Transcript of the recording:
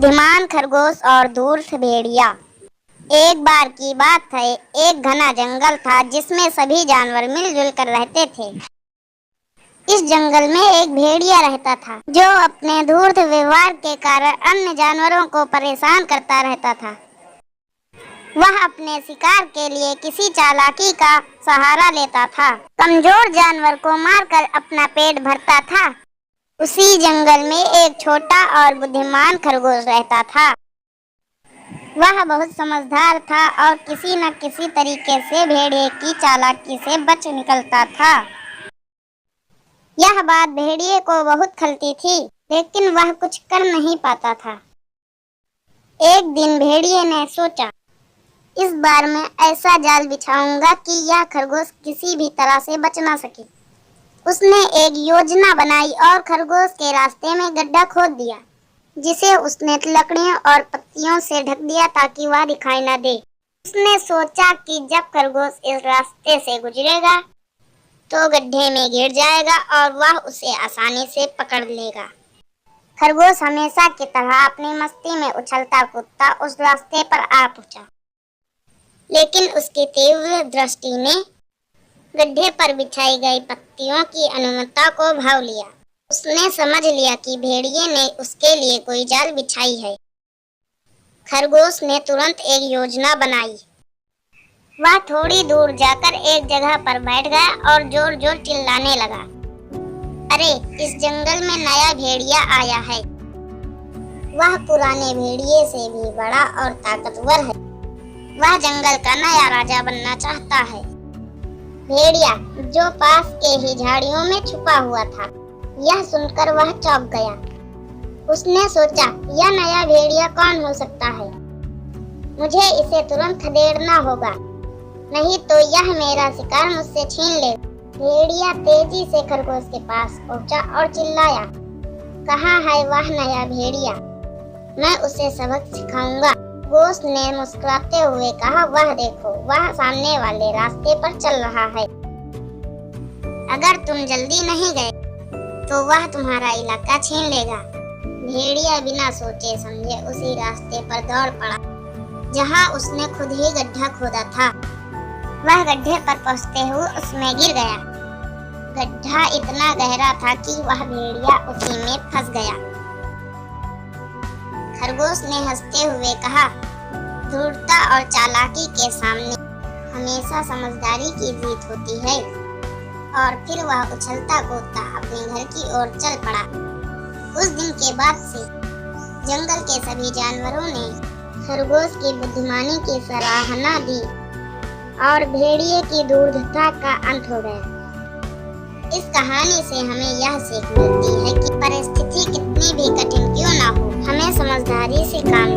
बुद्धिमान खरगोश और धूर्त भेड़िया। एक बार की बात है, एक घना जंगल था जिसमें सभी जानवर मिलजुल कर रहते थे। इस जंगल में एक भेड़िया रहता था जो अपने धूर्त व्यवहार के कारण अन्य जानवरों को परेशान करता रहता था। वह अपने शिकार के लिए किसी चालाकी का सहारा लेता था। कमजोर जानवर को मारकर अपना पेट भरता था। उसी जंगल में एक छोटा और बुद्धिमान खरगोश रहता था। वह बहुत समझदार था और किसी न किसी तरीके से भेड़िए की चालाकी से बच निकलता था। यह बात भेड़िए को बहुत खलती थी, लेकिन वह कुछ कर नहीं पाता था। एक दिन भेड़िए ने सोचा, इस बार मैं ऐसा जाल बिछाऊंगा कि यह खरगोश किसी भी तरह से बच ना सके। उसने एक योजना बनाई और खरगोश के रास्ते में गड्ढा खोद दिया, जिसे उसने लकड़ियों और पत्तियों से ढक दिया ताकि वह दिखाई न दे। उसने सोचा कि जब खरगोश इस रास्ते से गुजरेगा तो गड्ढे में गिर जाएगा और वह उसे आसानी से पकड़ लेगा। खरगोश हमेशा की तरह अपनी मस्ती में उछलता कूदता उस रास्ते पर आ पहुंचा, लेकिन उसकी तीव्र दृष्टि ने गड्ढे पर बिछाई गई पत्तियों की अनुमता को भाव लिया। उसने समझ लिया कि भेड़िए ने उसके लिए कोई जाल बिछाई है। खरगोश ने तुरंत एक योजना बनाई। वह थोड़ी दूर जाकर एक जगह पर बैठ गया और जोर जोर चिल्लाने लगा, अरे, इस जंगल में नया भेड़िया आया है। वह पुराने भेड़िए से भी बड़ा और ताकतवर है। वह जंगल का नया राजा बनना चाहता है। भेड़िया, जो पास के ही झाड़ियों में छुपा हुआ था, यह सुनकर वह चौंक गया। उसने सोचा, यह नया भेड़िया कौन हो सकता है? मुझे इसे तुरंत खदेड़ना होगा, नहीं तो यह मेरा शिकार मुझसे छीन ले। भेड़िया तेजी से खरगोश के पास पहुंचा और चिल्लाया, कहाँ है वह नया भेड़िया? मैं उसे सबक सिखाऊंगा। खरगोश ने मुस्कुराते हुए कहा, वह देखो, वह सामने वाले रास्ते पर चल रहा है। अगर तुम जल्दी नहीं गए तो वह तुम्हारा इलाका छीन लेगा। भेड़िया बिना सोचे समझे उसी रास्ते पर दौड़ पड़ा जहां उसने खुद ही गड्ढा खोदा था। वह गड्ढे पर पहुंचते हुए उसमें गिर गया। गड्ढा इतना गहरा था कि वह भेड़िया उसी में फंस गया। खरगोश ने हंसते हुए कहा, धूर्तता और चालाकी के सामने हमेशा समझदारी की जीत होती है। और फिर वह उछलता कूदता अपने घर की ओर चल पड़ा। उस दिन के बाद से जंगल के सभी जानवरों ने खरगोश की बुद्धिमानी की सराहना दी और भेड़िए की धूर्तता का अंत हो गया। इस कहानी से हमें यह सीख मिलती है कि परिस्थिति कितनी भी कठिन क्यों ना हो, हमें समझदारी से काम